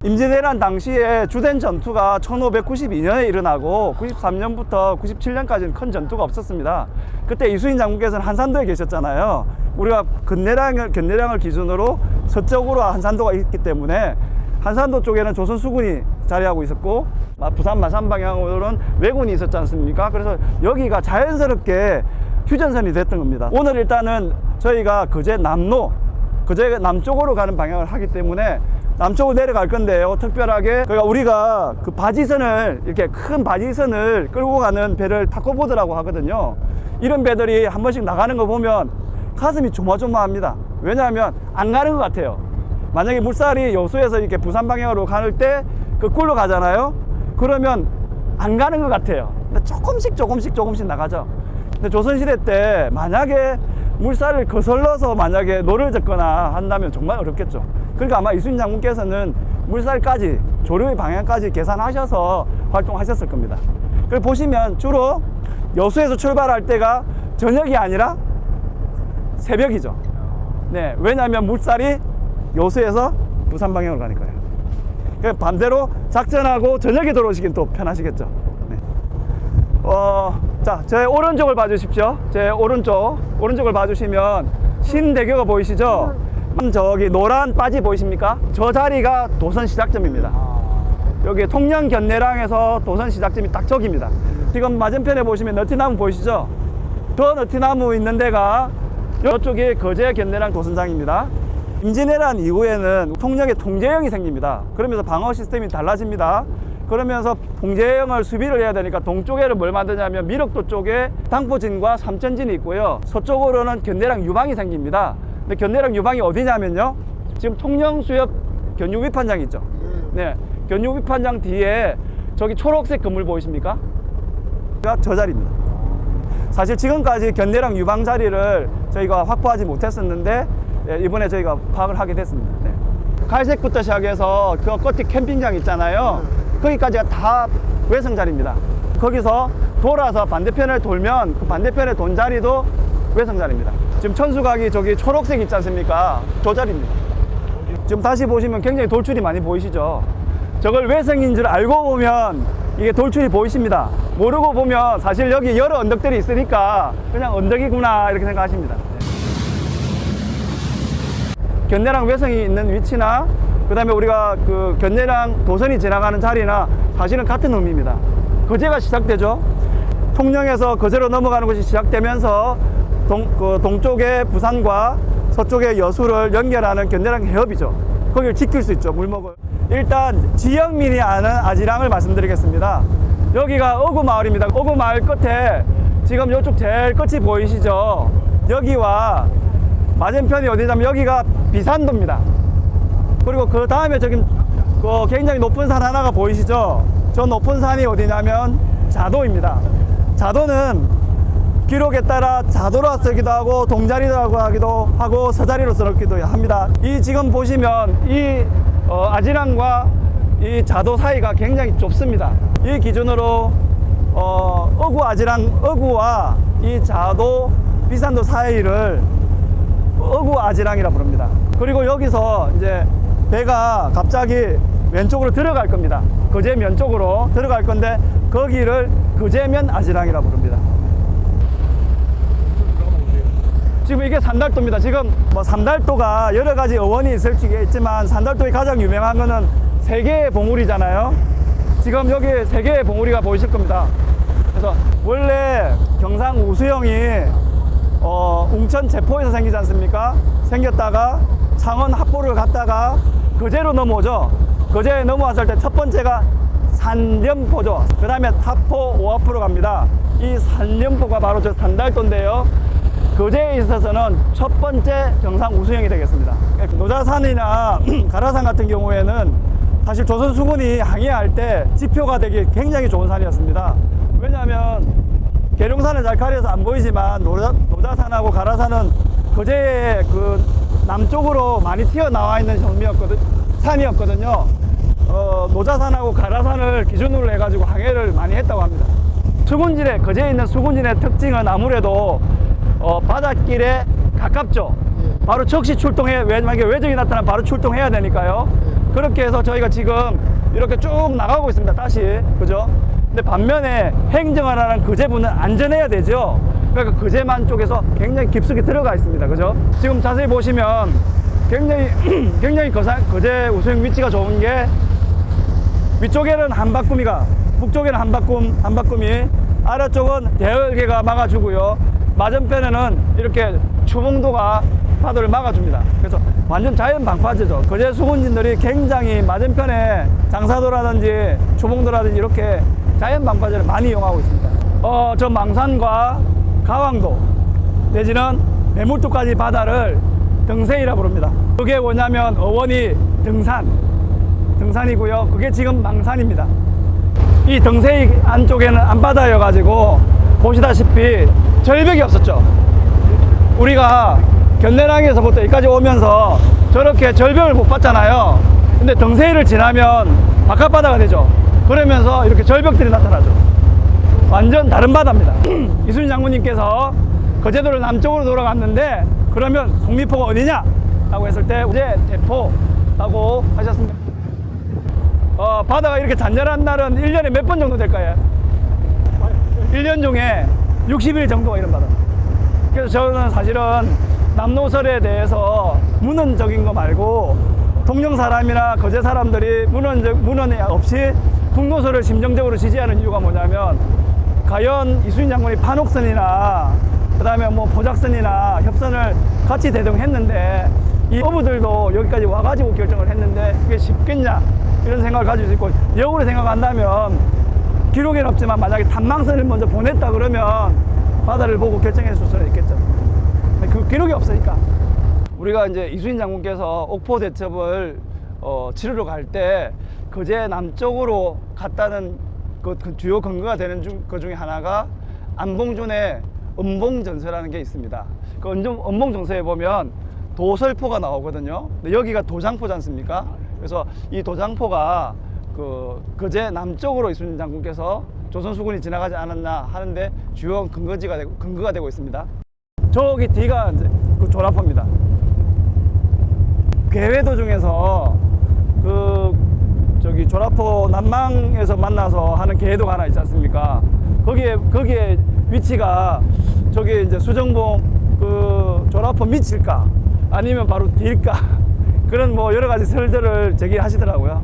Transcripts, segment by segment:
임진왜란 당시에 주된 전투가 1592년에 일어나고 93년부터 97년까지는 큰 전투가 없었습니다. 그때 이수인 장군께서는 한산도에 계셨잖아요. 우리가 견내량을 기준으로 서쪽으로 한산도가 있기 때문에 한산도 쪽에는 조선 수군이 자리하고 있었고 부산 마산 방향으로는 왜군이 있었지 않습니까? 그래서 여기가 자연스럽게 휴전선이 됐던 겁니다. 오늘 일단은 저희가 거제 남쪽으로 가는 방향을 하기 때문에 남쪽으로 내려갈 건데요. 특별하게 우리가 그 바지선을 이렇게 큰 바지선을 끌고 가는 배를 타코보드라고 하거든요. 이런 배들이 한 번씩 나가는 거 보면 가슴이 조마조마합니다. 왜냐하면 안 가는 것 같아요. 만약에 물살이 여수에서 이렇게 부산 방향으로 갈 때 거꾸로 가잖아요. 그러면 안 가는 것 같아요. 근데 조금씩 나가죠. 근데 조선시대 때 만약에 물살을 거슬러서 만약에 노를 젓거나 한다면 정말 어렵겠죠. 그러니까 아마 이순신 장군께서는 물살까지 조류의 방향까지 계산하셔서 활동하셨을 겁니다. 그리고 보시면 주로 여수에서 출발할 때가 저녁이 아니라 새벽이죠. 네, 왜냐하면 물살이 여수에서 부산 방향으로 가니까요. 그러니까 반대로 작전하고 저녁에 들어오시긴 또 편하시겠죠. 네. 자, 제 오른쪽을 봐주십시오. 제 오른쪽을 봐주시면 신대교가 보이시죠? 저기 노란 바지 보이십니까? 저 자리가 도선 시작점입니다. 여기 통영 견내량에서 도선 시작점이 딱 저기입니다. 지금 맞은편에 보시면 너티나무 보이시죠? 저 너티나무 있는 데가 이쪽이 거제 견내량 도선장입니다. 임진왜란 이후에는 통영에 통제형이 생깁니다. 그러면서 방어 시스템이 달라집니다. 그러면서 통제형을 수비를 해야 되니까 동쪽에는 뭘 만드냐면 미륵도 쪽에 당포진과 삼천진이 있고요. 서쪽으로는 견내량 유방이 생깁니다. 근데 견내량 유방이 어디냐면요. 지금 통영수협 견유위판장 있죠. 네, 견유위판장 뒤에 저기 초록색 건물 보이십니까? 저 자리입니다. 사실 지금까지 견내량 유방 자리를 저희가 확보하지 못했었는데 이번에 저희가 파악을 하게 됐습니다. 네. 갈색부터 시작해서 그 끝에 캠핑장 있잖아요. 거기까지가 다 외성 자리입니다. 거기서 돌아서 반대편을 돌면 그 반대편에 돈 자리도 외성 자리입니다. 지금 천수각이 저기 초록색 있지 않습니까? 저 자리입니다. 지금 다시 보시면 굉장히 돌출이 많이 보이시죠? 저걸 외성인 줄 알고 보면 이게 돌출이 보이십니다. 모르고 보면 사실 여기 여러 언덕들이 있으니까 그냥 언덕이구나 이렇게 생각하십니다. 견내량 외성이 있는 위치나 그 다음에 우리가 그 견내량 도선이 지나가는 자리나 사실은 같은 의미입니다. 거제가 시작되죠. 통영에서 거제로 넘어가는 것이 시작되면서 동쪽의 부산과 서쪽의 여수를 연결하는 견내량 해협이죠. 거기를 지킬 수 있죠. 물목을. 일단 지역민이 아는 아지랑을 말씀드리겠습니다. 여기가 어구마을입니다. 어구마을 끝에 지금 이쪽 제일 끝이 보이시죠? 여기와 맞은편이 어디냐면 여기가 비산도입니다. 그리고 그 다음에 저기 굉장히 높은 산 하나가 보이시죠? 저 높은 산이 어디냐면 자도입니다. 자도는 기록에 따라 자도로 쓰기도 하고 동자리라고 하기도 하고 서자리로 쓰기도 합니다. 이 지금 보시면 이 아지랑과 이 자도 사이가 굉장히 좁습니다. 이 기준으로 어구와 이 자도 비산도 사이를 어구아지랑이라 부릅니다. 그리고 여기서 이제 배가 갑자기 왼쪽으로 들어갈 겁니다. 거제면 쪽으로 들어갈 건데 거기를 거제면 아지랑이라 부릅니다. 지금 이게 산달도입니다. 지금 뭐 산달도가 여러 가지 어원이 있을 수 있지만 산달도의 가장 유명한 거는 세 개의 봉우리잖아요. 지금 여기 세 개의 봉우리가 보이실 겁니다. 그래서 원래 경상 우수영이 웅천 제포에서 생기지 않습니까? 생겼다가 창원 합포를 갔다가 거제로 넘어오죠. 거제에 넘어왔을 때 첫 번째가 산련포죠. 그 다음에 타포 오하포로 갑니다. 이 산련포가 바로 저 산달도인데요. 거제에 있어서는 첫 번째 경상 우수영이 되겠습니다. 노자산이나 가라산 같은 경우에는 사실 조선 수군이 항해할 때 지표가 되기 굉장히 좋은 산이었습니다. 왜냐하면 계룡산은 잘 가려서 안 보이지만 노자산하고 가라산은 거제의 그 남쪽으로 많이 튀어나와 있는 산이었거든요. 노자산하고 가라산을 기준으로 해가지고 항해를 많이 했다고 합니다. 거제에 있는 수군진의 특징은 아무래도 바닷길에 가깝죠. 바로 즉시 만약에 외적이 나타나면 바로 출동해야 되니까요. 그렇게 해서 저희가 지금 이렇게 쭉 나가고 있습니다. 다시. 그죠? 근데 반면에 행정하라는 거제부는 안전해야 되죠. 그러니까 거제만 쪽에서 굉장히 깊숙이 들어가 있습니다. 그죠? 지금 자세히 보시면 굉장히 거제 우수형 위치가 좋은 게 위쪽에는 한바꿈이가, 북쪽에는 한바꿈이, 아래쪽은 대열개가 막아주고요. 맞은편에는 이렇게 추봉도가 파도를 막아줍니다. 그래서 완전 자연 방파제죠. 거제 수군진들이 굉장히 맞은편에 장사도라든지 추봉도라든지 이렇게 자연 방파제를 많이 이용하고 있습니다. 저 망산과 가왕도 내지는 매물도까지 바다를 등세이라 부릅니다. 그게 뭐냐면 어원이 등산이고요. 그게 지금 망산입니다. 이 등세이 안쪽에는 안바다여 가지고 보시다시피 절벽이 없었죠. 우리가 견내랑에서부터 여기까지 오면서 저렇게 절벽을 못 봤잖아요. 근데 등세이를 지나면 바깥바다가 되죠. 그러면서 이렇게 절벽들이 나타나죠. 완전 다른 바다입니다. 이순신 장군님께서 거제도를 남쪽으로 돌아갔는데 그러면 송리포가 어디냐? 라고 했을 때 이제 대포라고 하셨습니다. 바다가 이렇게 잔잔한 날은 1년에 몇 번 정도 될까요? 1년 중에 60일 정도가 이런 바다. 그래서 저는 사실은 남노설에 대해서 문헌적인 거 말고 통영 사람이나 거제 사람들이 문헌 없이 북노설을 심정적으로 지지하는 이유가 뭐냐면 과연 이순신 장군이 판옥선이나 그 다음에 뭐 포작선이나 협선을 같이 대동했는데 이 어부들도 여기까지 와가지고 결정을 했는데 그게 쉽겠냐 이런 생각을 가질 수 있고, 역으로 생각한다면 기록에는 없지만 만약에 탐망선을 먼저 보냈다 그러면 바다를 보고 결정했을 수는 있겠죠. 그 기록이 없으니까. 우리가 이제 이순신 장군께서 옥포 대첩을 치르러 갈 때 거제 남쪽으로 갔다는 그 주요 근거가 되는 것 중에 하나가 안봉준의 음봉전서라는 게 있습니다. 그 음봉전서에 보면 도설포가 나오거든요. 근데 여기가 도장포지 않습니까? 그래서 이 도장포가 거제 남쪽으로 이순신 장군께서 조선 수군이 지나가지 않았나 하는데 주요 근거가 되고 있습니다. 저기 뒤가 이제 그 조라포입니다. 계회도 중에서 저기 조라포 남망에서 만나서 하는 계회도가 하나 있지 않습니까? 거기에 위치가 저기 이제 수정봉 그 조라포 밑일까 아니면 바로 뒤일까 그런 뭐 여러 가지 설들을 제기하시더라고요.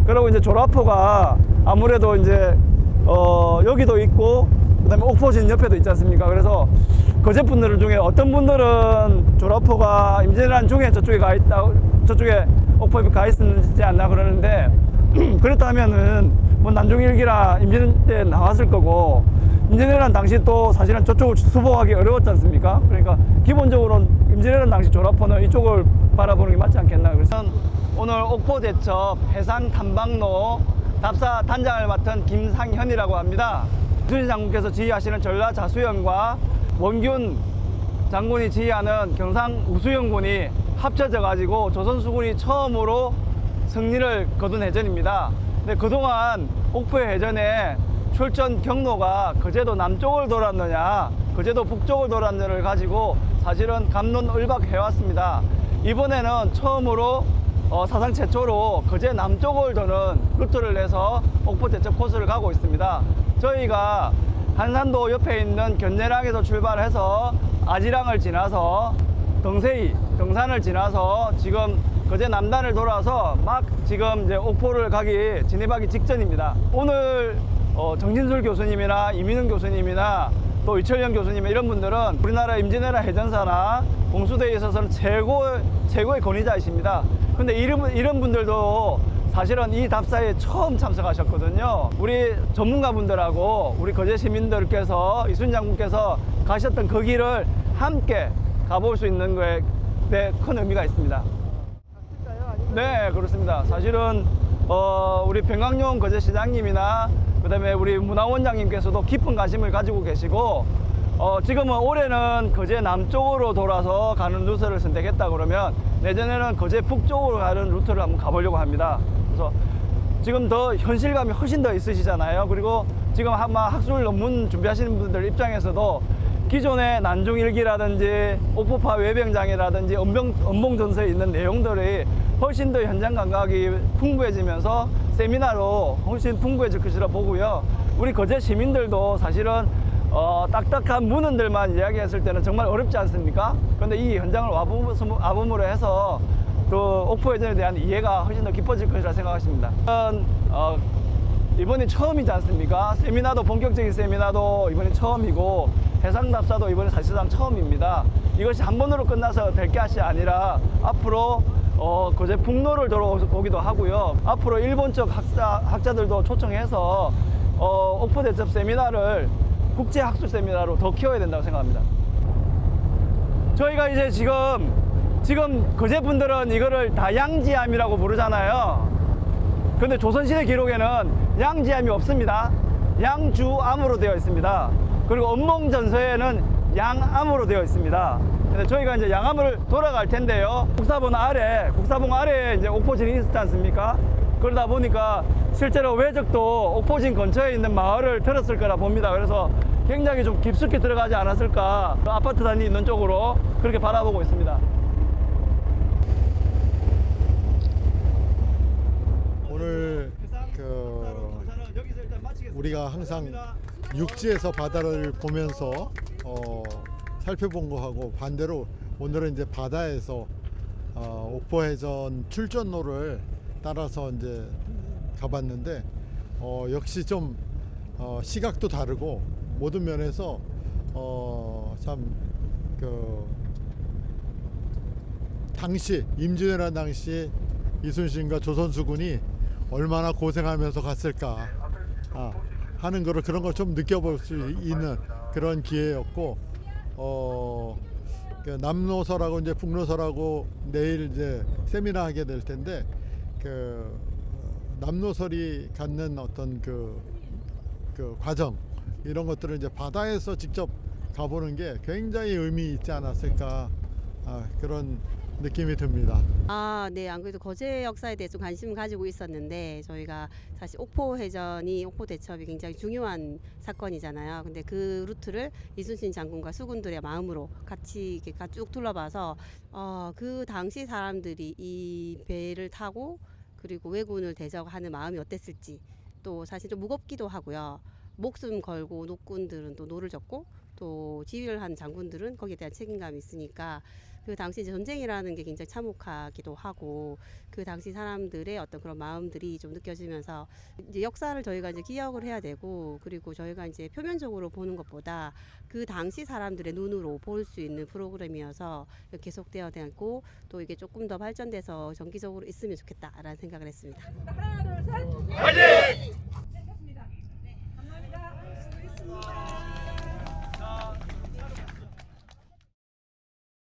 그리고 이제 조라포가 아무래도 이제 여기도 있고 그다음에 옥포진 옆에도 있지 않습니까? 그래서 거제 분들 중에 어떤 분들은 조라포가 임진왜란 중에 저쪽에 가 있다, 저쪽에 옥포에 가 있었지 않나 그러는데 그렇다면은 뭐 난중일기나 임진 때 나왔을 거고 임진왜란 당시 또 사실은 저쪽을 수복하기 어려웠지 않습니까? 그러니까 기본적으로 임진왜란 당시 조라포는 이쪽을 바라보는 게 맞지 않겠나. 그래서 오늘 옥포 대첩 해상 탐방로 답사 단장을 맡은 김상현이라고 합니다. 이순신 장군께서 지휘하시는 전라 자수영과 원균 장군이 지휘하는 경상 우수영군이 합쳐져 가지고 조선 수군이 처음으로 승리를 거둔 해전입니다. 근데 그동안 옥포 해전에 출전 경로가 거제도 남쪽을 돌았느냐 거제도 북쪽을 돌았느냐를 가지고 사실은 갑론을박해 왔습니다. 이번에는 처음으로 사상 최초로 거제 남쪽을 도는 루트를 내서 옥포 대첩 코스를 가고 있습니다. 저희가 한산도 옆에 있는 견내랑에서 출발해서 아지랑을 지나서 등세이, 등산을 지나서 지금 거제 남단을 돌아서 막 지금 이제 옥포를 진입하기 직전입니다. 오늘 정진술 교수님이나 이민훈 교수님이나 또 이철영 교수님 이런 분들은 우리나라 임진왜란 해전사나 공수대에 있어서는 최고의 권위자이십니다. 근데 이런 분들도 사실은 이 답사에 처음 참석하셨거든요. 우리 전문가분들하고 우리 거제 시민들께서 이순신 장군께서 가셨던 그 길을 함께 가볼 수 있는 거에 큰 의미가 있습니다. 네, 그렇습니다. 사실은 우리 병강용 거제시장님이나 그다음에 우리 문화원장님께서도 깊은 관심을 가지고 계시고 지금은 올해는 거제 남쪽으로 돌아서 가는 루트를 선택했다 그러면 내년에는 거제 북쪽으로 가는 루트를 한번 가보려고 합니다. 그래서 지금 더 현실감이 훨씬 더 있으시잖아요. 그리고 지금 아마 학술 논문 준비하시는 분들 입장에서도 기존의 난중일기라든지 옥포파 외병장이라든지 음봉전서에 있는 내용들이 훨씬 더 현장 감각이 풍부해지면서 세미나로 훨씬 풍부해질 것이라 보고요. 우리 거제 시민들도 사실은 딱딱한 문헌들만 이야기했을 때는 정말 어렵지 않습니까? 그런데 이 현장을 와봄으로 해서 또 옥포해전에 대한 이해가 훨씬 더 깊어질 것이라 생각하십니다. 이번이 처음이지 않습니까? 세미나도 본격적인 세미나도 이번이 처음이고 해상답사도 이번이 사실상 처음입니다. 이것이 한 번으로 끝나서 될 것이 아니라 앞으로 거제 북로를 돌아오기도 하고요. 앞으로 일본 쪽 학자들도 초청해서 옥포 대첩 세미나를 국제 학술 세미나로 더 키워야 된다고 생각합니다. 저희가 이제 지금 거제 분들은 이거를 다 양지암이라고 부르잖아요. 근데 조선시대 기록에는 양지암이 없습니다. 양주암으로 되어 있습니다. 그리고 언몽전서에는 양암으로 되어 있습니다. 근데 저희가 이제 양암을 돌아갈 텐데요. 국사봉 아래에 이제 옥포진이 있었지 않습니까? 그러다 보니까 실제로 외적도 옥포진 근처에 있는 마을을 들었을 거라 봅니다. 그래서 굉장히 좀 깊숙이 들어가지 않았을까. 아파트 단지 있는 쪽으로 그렇게 바라보고 있습니다. 오늘 우리가 항상 육지에서 바다를 보면서 살펴본 거하고 반대로 오늘은 이제 바다에서 옥포해전 출전로를 따라서 이제 가봤는데 역시 좀 시각도 다르고 모든 면에서 참 당시 임진왜란 당시 이순신과 조선수군이 얼마나 고생하면서 갔을까 하는 거를 그런 걸 좀 느껴볼 수 있는 그런 기회였고 남노설하고 이제 북노설하고 내일 이제 세미나 하게 될 텐데 남노설이 갖는 어떤 그 과정 이런 것들을 이제 바다에서 직접 가보는 게 굉장히 의미 있지 않았을까 그런 느낌이 듭니다. 네. 안 그래도 거제 역사에 대해서 관심을 가지고 있었는데 저희가 사실 옥포해전이 옥포 대첩이 굉장히 중요한 사건이잖아요. 근데 그 루트를 이순신 장군과 수군들의 마음으로 같이 이렇게 쭉 둘러봐서 그 당시 사람들이 이 배를 타고 그리고 왜군을 대적하는 마음이 어땠을지 또 사실 좀 무겁기도 하고요. 목숨 걸고 노군들은 또 노를 젓고 또 지휘를 한 장군들은 거기에 대한 책임감이 있으니까 그 당시 이제 전쟁이라는 게 굉장히 참혹하기도 하고 그 당시 사람들의 어떤 그런 마음들이 좀 느껴지면서 이제 역사를 저희가 이제 기억을 해야 되고 그리고 저희가 이제 표면적으로 보는 것보다 그 당시 사람들의 눈으로 볼 수 있는 프로그램이어서 계속되어야 되고 또 이게 조금 더 발전돼서 정기적으로 있으면 좋겠다라는 생각을 했습니다. 하나, 둘, 셋. 화이팅!